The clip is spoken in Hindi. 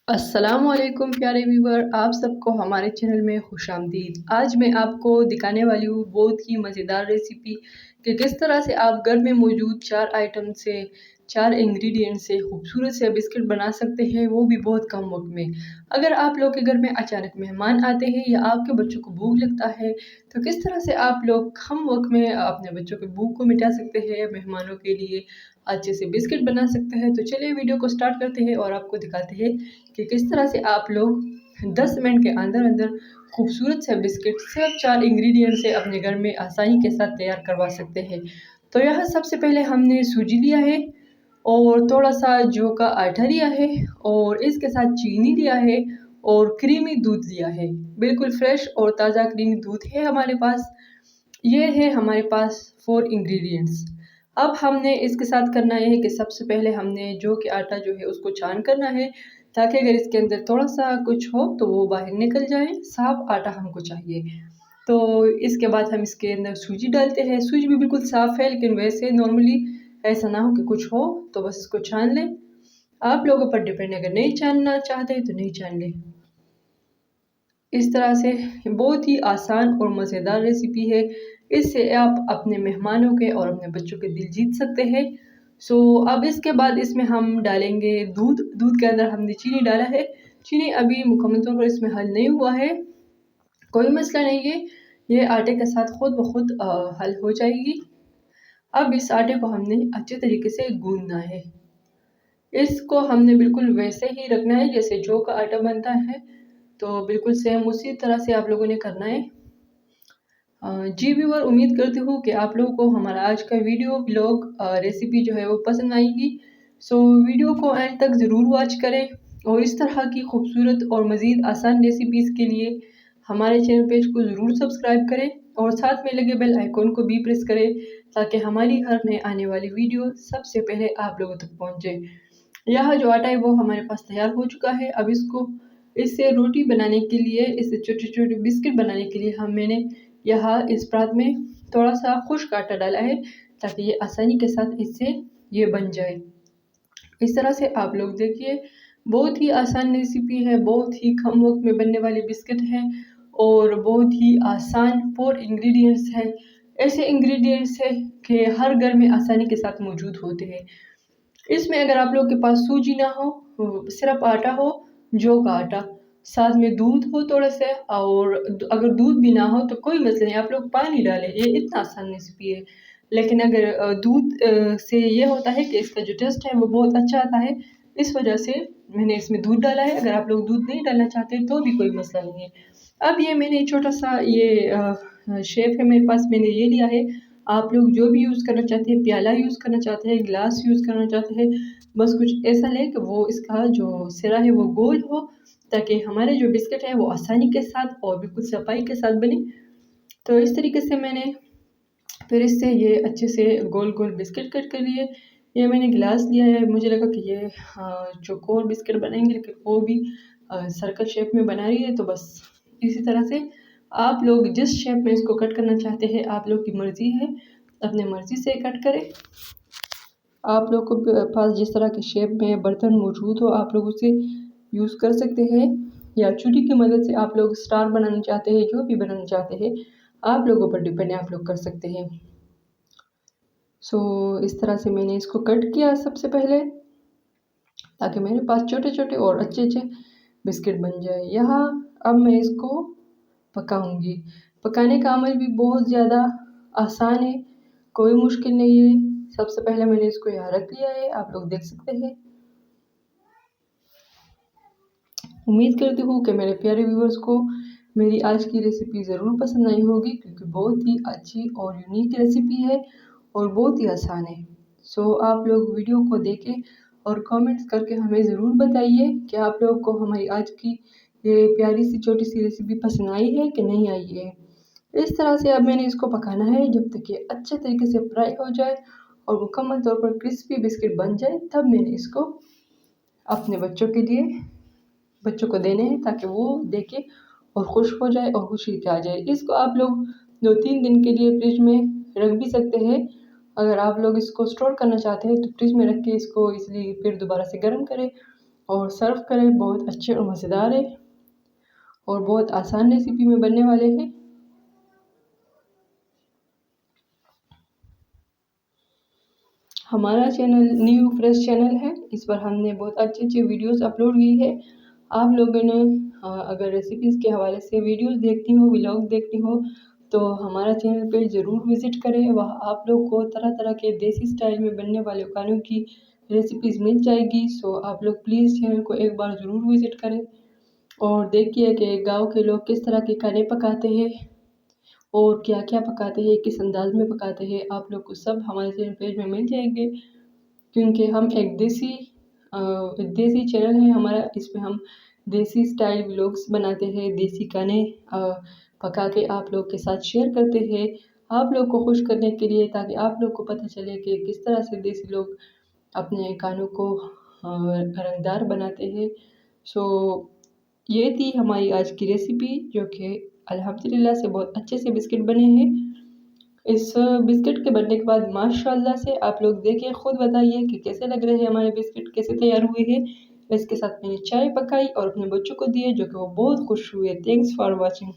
अस्सलामुअलैकुम प्यारे व्यूवर, आप सबको हमारे चैनल में खुशामदीद। आज मैं आपको दिखाने वाली हूँ बहुत ही मज़ेदार रेसिपी कि किस तरह से आप घर में मौजूद 4 आइटम से 4 इंग्रेडिएंट से खूबसूरत से बिस्किट बना सकते हैं, वो भी बहुत कम वक्त में। अगर आप लोग के घर में अचानक मेहमान आते हैं या आपके बच्चों को भूख लगता है, तो किस तरह से आप लोग कम वक्त में अपने बच्चों की भूख को मिटा सकते हैं, मेहमानों के लिए अच्छे से बिस्किट बना सकते हैं। तो चलिए वीडियो को स्टार्ट करते हैं और आपको दिखाते हैं कि किस तरह से आप लोग 10 मिनट के अंदर अंदर खूबसूरत से बिस्किट सिर्फ 4 इंग्रेडिएंट से अपने घर में आसानी के साथ तैयार करवा सकते हैं। तो यहाँ सबसे पहले हमने सूजी लिया है और थोड़ा सा जौ का आटा लिया है और इसके साथ चीनी लिया है और क्रीमी दूध लिया है। बिल्कुल फ्रेश और ताज़ा क्रीमी दूध है हमारे पास। ये है हमारे पास 4 इंग्रेडिएंट्स। अब हमने इसके साथ करना ये है कि सबसे पहले हमने जौ के आटा जो है उसको छान करना है, ताकि अगर इसके अंदर थोड़ा-सा कुछ हो तो वो बाहर निकल जाए, साफ़ आटा हमको चाहिए। तो इसके बाद हम इसके अंदर सूजी डालते हैं। सूजी भी बिल्कुल साफ़ है, लेकिन वैसे नॉर्मली ऐसा ना हो कि कुछ हो, तो बस इसको छान लें। आप लोगों पर डिपेंड है, अगर नहीं छानना चाहते तो नहीं छान लें। इस तरह से बहुत ही आसान और मज़ेदार रेसिपी है। इससे आप अपने मेहमानों के और अपने बच्चों के दिल जीत सकते हैं। अब इसके बाद इसमें हम डालेंगे दूध। दूध के अंदर हमने चीनी डाला है। चीनी अभी मुकम्मल तौर पर इसमें हल नहीं हुआ है, कोई मसला नहीं है, ये आटे के साथ खुद ब खुद हल हो जाएगी। अब इस आटे को हमने अच्छे तरीके से गूँदना है। इसको हमने बिल्कुल वैसे ही रखना है जैसे जौ का आटा बनता है, तो बिल्कुल सेम उसी तरह से आप लोगों ने करना है। जी व्यूअर, उम्मीद करती हूँ कि आप लोगों को हमारा आज का वीडियो ब्लॉग रेसिपी जो है वो पसंद आएगी। वीडियो को एंड तक ज़रूर वॉच करें और इस तरह की खूबसूरत और मज़ीद आसान रेसिपीज़ के लिए हमारे चैनल पेज को ज़रूर सब्सक्राइब करें और साथ में लगे बेल आइकॉन को भी प्रेस करें, ताकि हमारी हर नए आने वाली वीडियो सबसे पहले आप लोगों तक पहुँचे। यह जो आटा है वो हमारे पास तैयार हो चुका है। अब इससे रोटी बनाने के लिए, इससे छोटे-छोटे बिस्किट बनाने के लिए मैंने यहाँ इस परात में थोड़ा-सा खुश्क आटा डाला है, ताकि ये आसानी के साथ इससे ये बन जाए। इस तरह से आप लोग देखिए, बहुत ही आसान रेसिपी है, बहुत ही कम वक़्त में बनने वाले बिस्किट हैं और बहुत ही आसान 4 इंग्रीडिएंट्स हैं। ऐसे इंग्रीडिएंट्स हैं कि हर घर में आसानी के साथ मौजूद होते हैं। इसमें अगर आप लोग के पास सूजी ना हो, सिर्फ़ आटा हो, जौ का आटा, साथ में दूध हो थोड़ा-सा और अगर दूध भी ना हो तो कोई मसला नहीं, आप लोग पानी डालें, ये इतना आसान रेसिपी है। लेकिन अगर दूध से ये होता है कि इसका जो टेस्ट है वो बहुत अच्छा आता है, इस वजह से मैंने इसमें दूध डाला है। अगर आप लोग दूध नहीं डालना चाहते तो भी कोई मसला नहीं है। अब ये मैंने छोटा-सा शेप है मेरे पास, मैंने ये लिया है। आप लोग जो भी यूज़ करना चाहते हैं, प्याला यूज़ करना चाहते हैं, ग्लास यूज़ करना चाहते हैं, बस कुछ ऐसा लें कि वो इसका जो सिरा है वो गोल हो, ताकि हमारे जो बिस्किट हैं वो आसानी के साथ और बिल्कुल सफाई के साथ बने। तो इस तरीके से मैंने फिर इससे ये अच्छे से गोल-गोल बिस्किट कट कर लिए। ये मैंने गिलास लिया है, मुझे लगा कि ये चौकोर बिस्किट बनेंगे, लेकिन वो भी सर्कल शेप में बना रही है, तो बस इसी तरह से आप लोग जिस शेप में इसको कट करना चाहते हैं, आप लोग की मर्ज़ी है, अपनी मर्ज़ी से कट करें। आप लोग को पास जिस तरह के शेप में बर्तन मौजूद हो, आप लोग उसे यूज़ कर सकते हैं, या छुरी की मदद से आप लोग स्टार बनाना चाहते हैं, जो भी बनाना चाहते हैं, आप लोगों पर डिपेंड है, आप लोग कर सकते हैं। इस तरह से मैंने इसको कट किया सबसे पहले, ताकि मेरे पास छोटे-छोटे और अच्छे-अच्छे बिस्किट बन जाए। यहाँ अब मैं इसको पकाऊँगी। पकाने का अमल भी बहुत ज़्यादा आसान है, कोई मुश्किल नहीं है। सबसे पहले मैंने इसको यहाँ रख लिया है, आप लोग देख सकते हैं। उम्मीद करती हूँ कि मेरे प्यारे व्यूअर्स को मेरी आज की रेसिपी ज़रूर पसंद आई होगी, क्योंकि बहुत ही अच्छी और यूनिक रेसिपी है और बहुत ही आसान है। आप लोग वीडियो को देखें और कमेंट्स करके हमें ज़रूर बताइए कि आप लोगों को हमारी आज की ये प्यारी सी छोटी सी रेसिपी पसंद आई है कि नहीं आई है। इस तरह से अब मैंने इसको पकाना है जब तक ये अच्छे तरीके से फ्राई हो जाए और मुकम्मल तौर पर क्रिस्पी बिस्किट बन जाए, तब मैंने इसको अपने बच्चों को देने हैं, ताकि वो देखें और खुश हो जाए और खुशी आ जाए। इसको आप लोग 2-3 दिन के लिए फ्रिज में रख भी सकते हैं। अगर आप लोग इसको स्टोर करना चाहते हैं तो फ्रिज में रख के इसको ईज़िली फिर दोबारा से गर्म करें और सर्व करें। बहुत अच्छे और मज़ेदार है और बहुत आसान रेसिपी में बनने वाले हैं। हमारा चैनल न्यू फ्रेश चैनल है, इस पर हमने बहुत अच्छी अच्छी वीडियोस अपलोड की है। आप लोगों ने अगर रेसिपीज़ के हवाले से वीडियोस देखती हो, व्लॉग देखती हो, तो हमारा चैनल पे ज़रूर विज़िट करें। वहाँ आप लोग को तरह तरह के देसी स्टाइल में बनने वाले खानों की रेसिपीज़ मिल जाएगी। सो आप लोग प्लीज़ चैनल को एक बार ज़रूर विज़िट करें और देखिए कि गाँव के लोग किस तरह के खाने पकाते हैं और क्या क्या पकाते हैं, किस अंदाज में पकाते हैं। आप लोग को सब हमारे चैनल पेज में मिल जाएंगे, क्योंकि हम एक देसी चैनल है हमारा। इसमें हम देसी स्टाइल व्लॉग्स बनाते हैं, देसी खाने पका के आप लोग के साथ शेयर करते हैं, आप लोग को खुश करने के लिए, ताकि आप लोग को पता चले कि किस तरह से देसी लोग अपने खानों को रंगदार बनाते हैं। सो ये थी हमारी आज की रेसिपी, जो कि अल्हम्दुलिल्लाह से बहुत अच्छे से बिस्किट बने हैं। इस बिस्किट के बनने के बाद माशाल्लाह से आप लोग देखिए, खुद बताइए कि कैसे लग रहे हैं हमारे बिस्किट, कैसे तैयार हुए हैं। इसके साथ मैंने चाय पकाई और अपने बच्चों को दिए, जो कि वो बहुत खुश हुए। Thanks for watching.